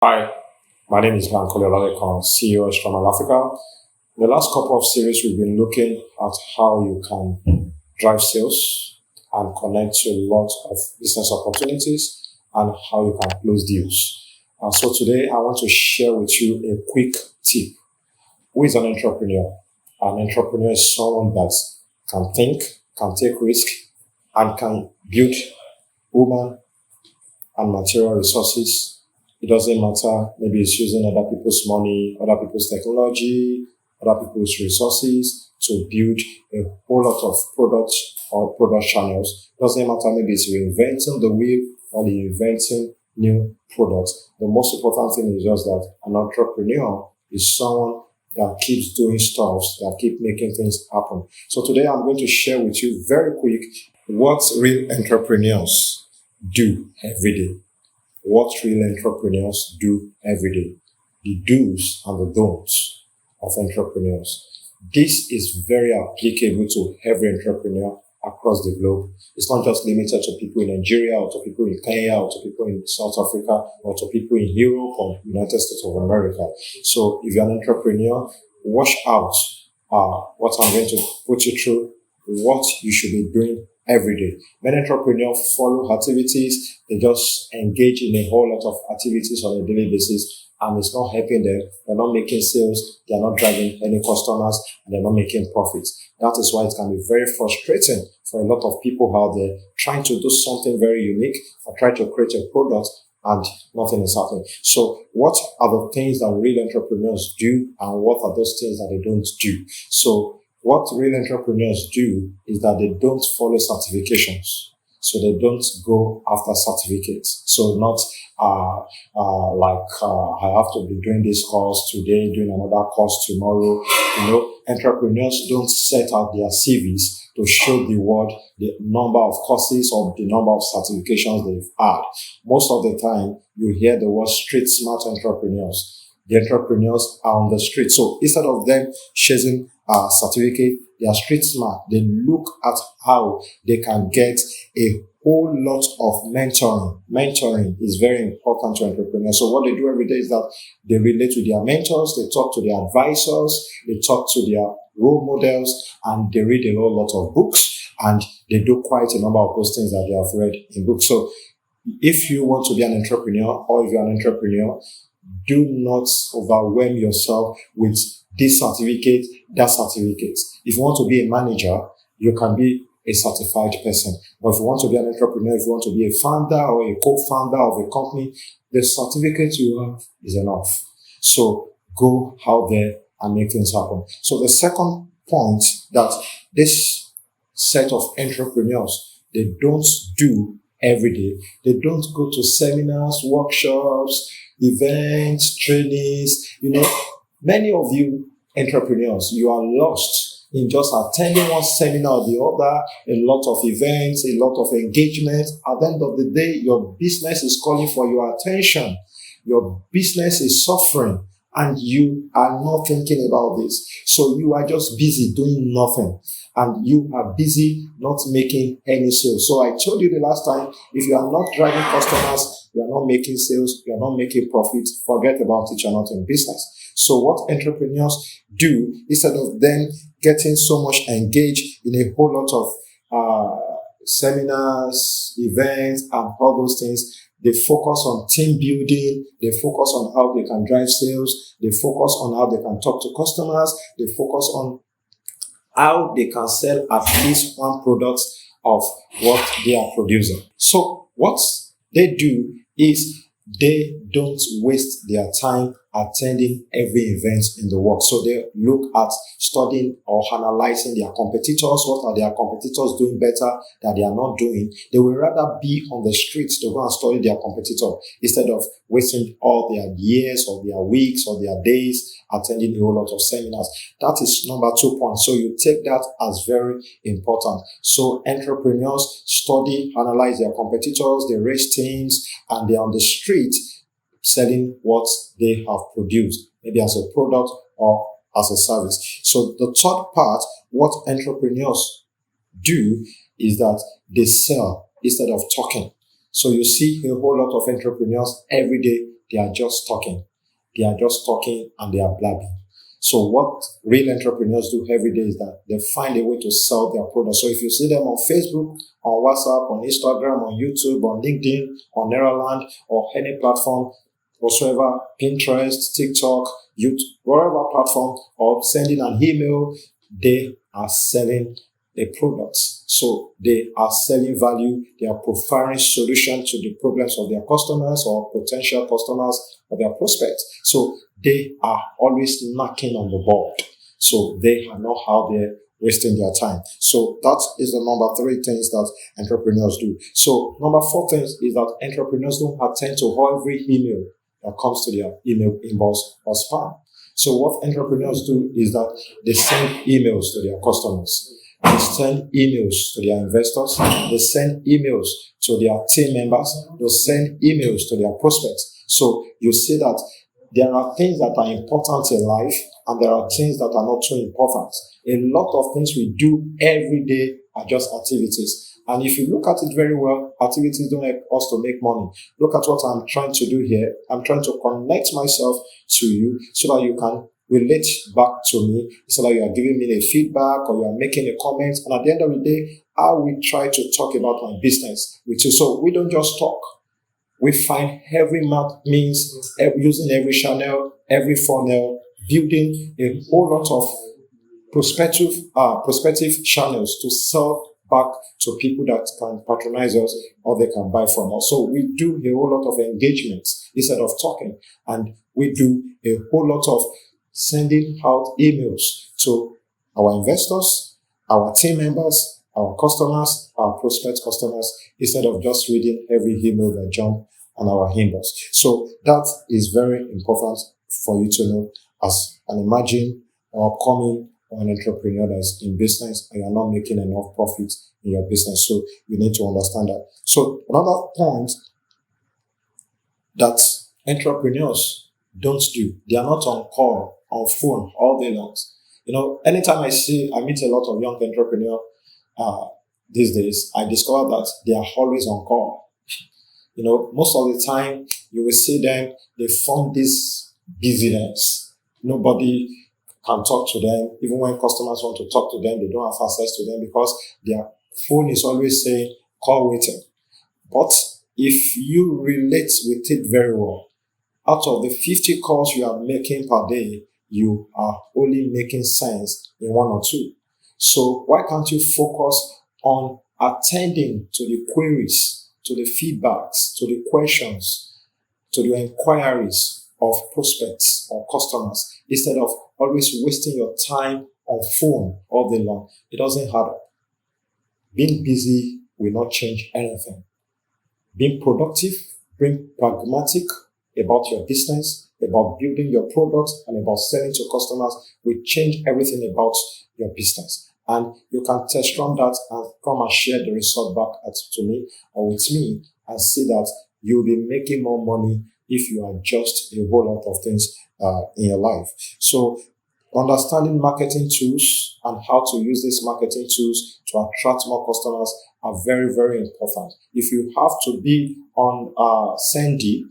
Hi, my name is Bankole Olalekon, CEO of Strong Africa. In the last couple of series, we've been looking at how you can drive sales and connect to a lot of business opportunities and how you can close deals. So today, I want to share with you a quick tip. Who is an entrepreneur? An entrepreneur is someone that can think, can take risk, and can build human and material resources. It doesn't matter, maybe it's using other people's money, other people's technology, other people's resources to build a whole lot of products or product channels. It doesn't matter, maybe it's reinventing the wheel or inventing new products. The most important thing is just that an entrepreneur is someone that keeps doing stuff, that keep making things happen. So today I'm going to share with you very quick what real entrepreneurs do every day. What real entrepreneurs do every day. The do's and the don'ts of entrepreneurs. This is very applicable to every entrepreneur across the globe. It's not just limited to people in Nigeria or to people in Kenya or to people in South Africa or to people in Europe or United States of America. So if you're an entrepreneur, watch out what I'm going to put you through, what you should be doing every day. Many entrepreneurs follow activities, they just engage in a whole lot of activities on a daily basis, and it's not helping them. They're not making sales, they're not driving any customers, and they're not making profits. That is why it can be very frustrating for a lot of people out there trying to do something very unique or try to create a product and nothing is happening. So what are the things that real entrepreneurs do and what are those things that they don't do? So what real entrepreneurs do is that they don't follow certifications. So they don't go after certificates. So not I have to be doing this course today, doing another course tomorrow. Entrepreneurs don't set out their CVs to show the world the number of courses or the number of certifications they've had. Most of the time, you hear the word street smart entrepreneurs. The entrepreneurs are on the street. So instead of them chasing a certificate, they are street smart. They look at how they can get a whole lot of mentoring. Mentoring is very important to entrepreneurs. So what they do every day is that they relate to their mentors, they talk to their advisors, they talk to their role models, and they read a whole lot of books, and they do quite a number of those things that they have read in books. So if you want to be an entrepreneur or if you're an entrepreneur, do not overwhelm yourself with this certificate, that certificate. If you want to be a manager, you can be a certified person. But if you want to be an entrepreneur, if you want to be a founder or a co-founder of a company, the certificate you have is enough. So go out there and make things happen. So the second point that this set of entrepreneurs, they don't do every day. They don't go to seminars, workshops, events, trainings. Many of you entrepreneurs, you are lost in just attending one seminar or the other, a lot of events, a lot of engagement. At the end of the day, your business is calling for your attention. Your business is suffering and you are not thinking about this. So you are just busy doing nothing and you are busy not making any sales. So I told you the last time, if you are not driving customers, you are not making sales, you are not making profit, forget about it, you're not in business. So what entrepreneurs do, instead of them getting so much engaged in a whole lot of seminars, events, and all those things, they focus on team building, they focus on how they can drive sales, they focus on how they can talk to customers, they focus on how they can sell at least one product of what they are producing. So what they do is they don't waste their time attending every event in the world. So they look at studying or analyzing their competitors. What are their competitors doing better that they are not doing? They will rather be on the streets to go and study their competitor instead of wasting all their years or their weeks or their days attending a whole lot of seminars. That is number 2 point. So you take that as very important. So entrepreneurs study, analyze their competitors, they raise teams, and they're on the street selling what they have produced, maybe as a product or as a service. So the third part, what entrepreneurs do is that they sell instead of talking. So you see a whole lot of entrepreneurs every day They are just talking. They are just talking and they are blabbing. So what real entrepreneurs do every day is that they find a way to sell their product. So if you see them on Facebook, on WhatsApp, on Instagram, on YouTube, on LinkedIn, on Neuraland, or any platform whatsoever, Pinterest, TikTok, YouTube, whatever platform, or sending an email, they are selling a product. So they are selling value. They are providing solution to the problems of their customers or potential customers or their prospects. So they are always knocking on the board. So they are not out there wasting their time. So that is the number 3 things that entrepreneurs do. So number 4 things is that entrepreneurs don't attend to every email that comes to their email inbox or spam. So what entrepreneurs do is that they send emails to their customers. They send emails to their investors. They send emails to their team members. They send emails to their prospects. So you see that there are things that are important in life and there are things that are not so important. A lot of things we do every day are just activities. And if you look at it very well, activities don't help us to make money. Look at what I'm trying to do here. I'm trying to connect myself to you so that you can relate back to me, so that you are giving me a feedback or you are making a comment. And at the end of the day, I will try to talk about my business with you. So we don't just talk. We find every means, using every channel, every funnel, building a whole lot of prospective channels to sell back to people that can patronize us or they can buy from us. So we do a whole lot of engagements instead of talking, and we do a whole lot of sending out emails to our investors, our team members, our customers, our prospect customers, instead of just reading every email that jump on our inbox. So that is very important for you to know as an emerging or upcoming or an entrepreneur that's in business and you're not making enough profit in your business. So you need to understand that. So another point that entrepreneurs don't do, they are not on call, on phone all day long. You know, anytime I meet a lot of young entrepreneurs these days, I discover that they are always on call. You know, most of the time you will see them, they form this busyness. Nobody can talk to them. Even when customers want to talk to them, they don't have access to them because their phone is always saying call waiting. But if you relate with it very well, out of the 50 calls you are making per day, you are only making sense in 1 or 2. So why can't you focus on attending to the queries, to the feedbacks, to the questions, to the inquiries of prospects or customers instead of always wasting your time on phone all day long? It doesn't add up. Being busy will not change anything. Being productive, being pragmatic about your business, about building your products, and about selling to customers will change everything about your business. And you can test run that and come and share the result back to me or with me and see that you'll be making more money if you adjust a whole lot of things in your life. So understanding marketing tools and how to use these marketing tools to attract more customers are very, very important. If you have to be on Sandy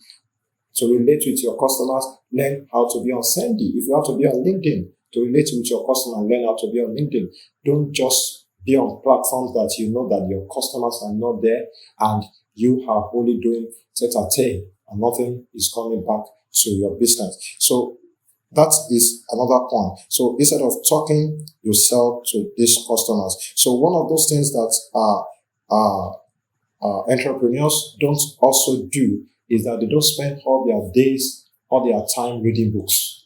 to relate with your customers, learn how to be on Sandy. If you have to be on LinkedIn to relate with your customers, learn how to be on LinkedIn. Don't just be on platforms that you know that your customers are not there and you are only doing tete-a-tete and nothing is coming back to your business. So that is another point. So instead of talking, you sell to these customers. So one of those things that entrepreneurs don't also do is that they don't spend all their days, all their time reading books.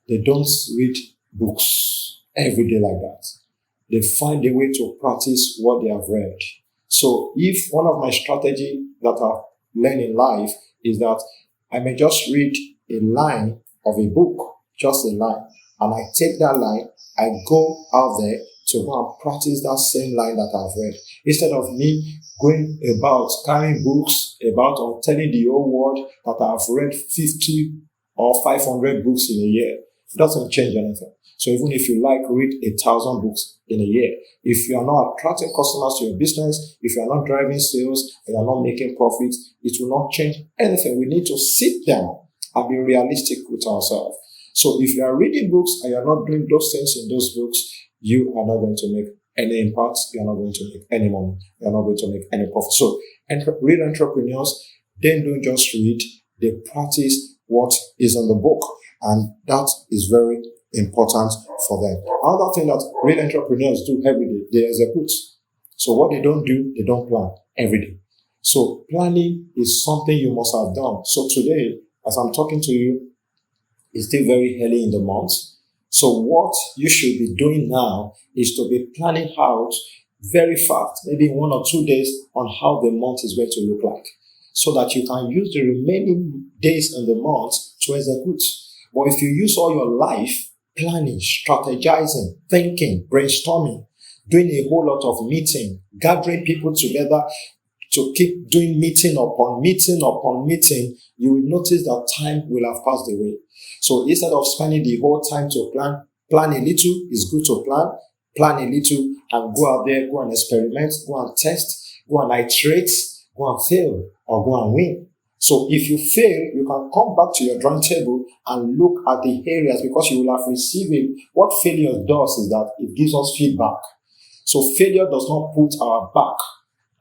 They don't read books every day like that. They find a way to practice what they have read. So if one of my strategies that I've learned in life is that I may just read a line of a book, just a line, and I take that line, I go out there to go and practice that same line that I've read. Instead of me going about carrying books about or telling the whole world that I've read 50 or 500 books in a year, it doesn't change anything. So even if you read 1,000 books in a year, if you are not attracting customers to your business, if you are not driving sales, and you are not making profits, it will not change anything. We need to sit down and be realistic with ourselves. So if you are reading books and you are not doing those things in those books, you are not going to make any impact. You are not going to make any money. You are not going to make any profit. So real entrepreneurs, they don't just read, they practice what is on the book. And that is very important for them. Another thing that real entrepreneurs do every day, they execute. So what they don't do, they don't plan every day. So planning is something you must have done. So today, as I'm talking to you, it's still very early in the month. So what you should be doing now is to be planning out very fast, maybe 1 or 2 days, on how the month is going to look like, so that you can use the remaining days in the month to execute. But if you use all your life planning, strategizing, thinking, brainstorming, doing a whole lot of meeting, gathering people together to keep doing meeting upon meeting upon meeting, you will notice that time will have passed away. So instead of spending the whole time to plan a little, it's good to plan a little and go out there, go and experiment, go and test, go and iterate, go and fail, or go and win. So if you fail, you can come back to your drawing table and look at the areas, because you will have received it. What failure does is that it gives us feedback. So failure does not put our back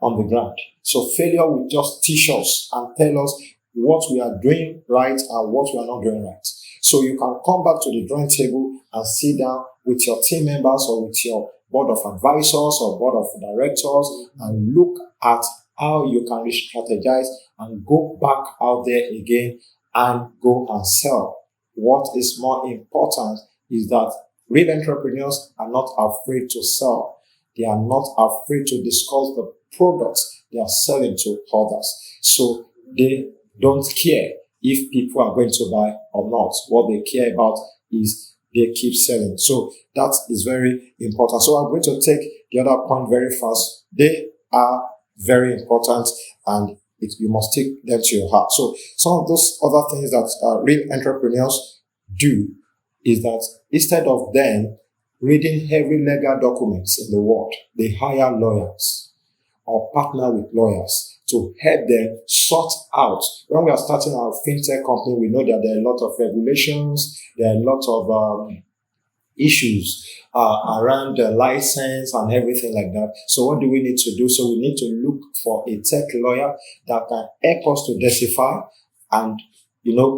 on the ground. So failure will just teach us and tell us what we are doing right and what we are not doing right. So you can come back to the drawing table and sit down with your team members or with your board of advisors or board of directors and look at how you can re-strategize and go back out there again and go and sell. What is more important is that real entrepreneurs are not afraid to sell. They are not afraid to discuss the products they are selling to others. So they don't care if people are going to buy or not. What they care about is they keep selling. So that is very important. So I'm going to take the other point very fast. They are very important, and you must take them to your heart. So some of those other things that real entrepreneurs do is that instead of them reading every legal documents in the world, they hire lawyers or partner with lawyers to help them sort out. When we are starting our fintech company, we know that there are a lot of regulations, there are a lot of issues around the license and everything like that. So what do we need to do? So we need to look for a tech lawyer that can help us to decipher and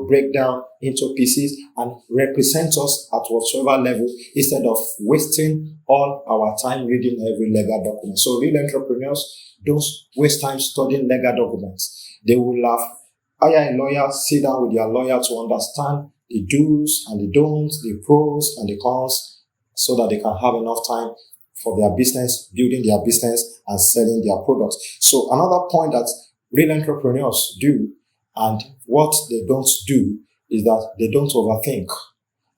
break down into pieces and represent us at whatsoever level, instead of wasting all our time reading every legal document. So real entrepreneurs don't waste time studying legal documents. They will hire a lawyer, sit down with their lawyer to understand the do's and the don'ts, the pros and the cons, so that they can have enough time for their business, building their business and selling their products. So another point that real entrepreneurs do, and what they don't do, is that they don't overthink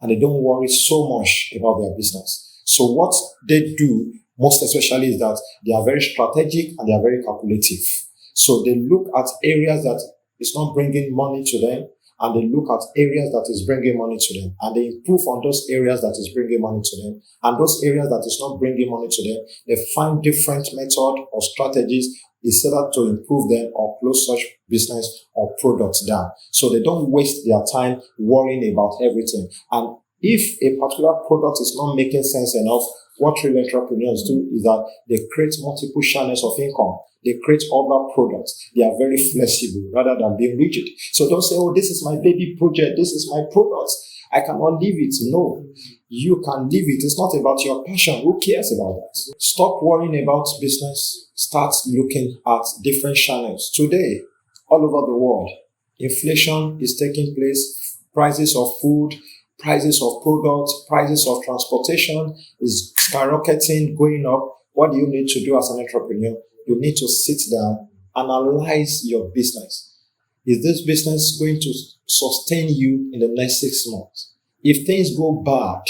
and they don't worry so much about their business. So what they do most especially is that they are very strategic and they are very calculative. So they look at areas that is not bringing money to them, and they look at areas that is bringing money to them, and they improve on those areas that is bringing money to them, and those areas that is not bringing money to them, they find different method or strategies instead of to improve them or close such business or products down. So they don't waste their time worrying about everything. And if a particular product is not making sense enough, what real entrepreneurs do is that they create multiple channels of income. They create other products. They are very flexible rather than being rigid. So don't say, oh, this is my baby project. This is my product. I cannot leave it. No, you can leave it. It's not about your passion. Who cares about that? Stop worrying about business. Start looking at different channels. Today, all over the world, inflation is taking place. Prices of food, prices of products, prices of transportation is skyrocketing, going up. What do you need to do as an entrepreneur? You need to sit down, analyze your business. Is this business going to sustain you in the next 6 months? If things go bad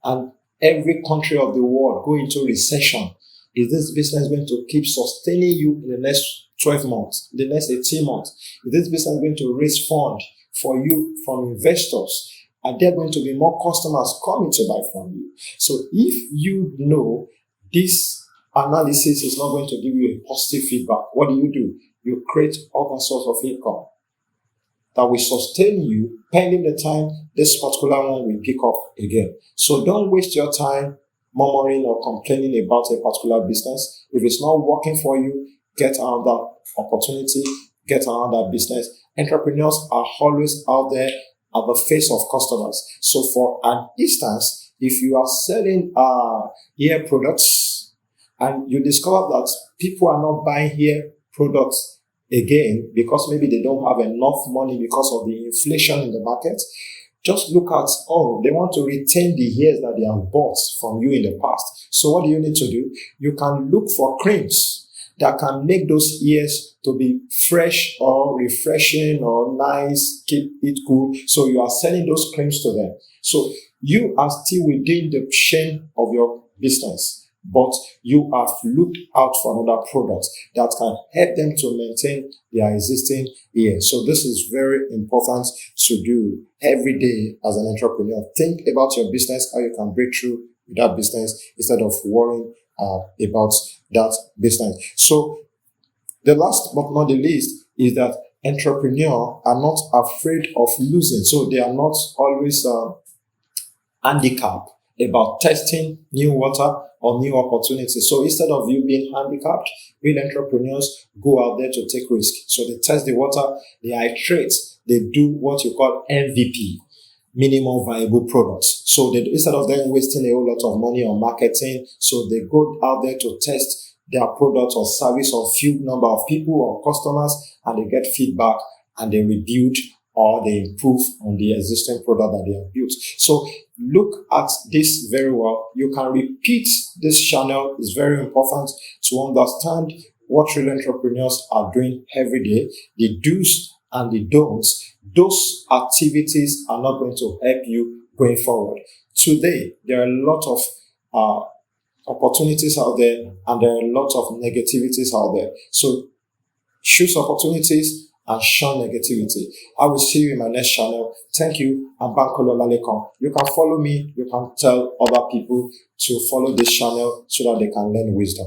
and every country of the world go into recession, is this business going to keep sustaining you in the next 12 months, the next 18 months? Is this business going to raise funds for you from investors? Are there going to be more customers coming to buy from you? So if you know this analysis is not going to give you a positive feedback, what do? You create other source of income. that will sustain you pending the time this particular one will pick up again. So don't waste your time murmuring or complaining about a particular business. If it's not working for you, get another opportunity, get another business. Entrepreneurs are always out there at the face of customers. So for an instance, if you are selling hair products and you discover that people are not buying hair products again because maybe they don't have enough money because of the inflation in the market, just look at, they want to retain the hairs that they have bought from you in the past. So what do you need to do? You can look for creams that can make those hairs to be fresh or refreshing or nice, keep it cool. So you are selling those creams to them. So you are still within the chain of your business, but you have looked out for another product that can help them to maintain their existing hair. So this is very important to do every day as an entrepreneur. Think about your business, how you can break through with that business instead of worrying about that business. So the last but not the least is that entrepreneurs are not afraid of losing. So they are not always handicapped about testing new water or new opportunities. So instead of you being handicapped, real entrepreneurs go out there to take risks. So they test the water, they iterate, they do what you call MVP, minimum viable products. So instead of them wasting a whole lot of money on marketing, so they go out there to test their product or service on few number of people or customers, and they get feedback and they rebuild or they improve on the existing product that they have built. So look at this very well. You can repeat this channel. It's very important to understand what real entrepreneurs are doing every day, the do's and the don'ts. Those activities are not going to help you going forward. Today, there are a lot of opportunities out there and there are a lot of negativities out there. So choose opportunities and shun negativity. I will see you in my next channel. Thank you. I'm Bankole Olalekun. You can follow me. You can tell other people to follow this channel so that they can learn wisdom.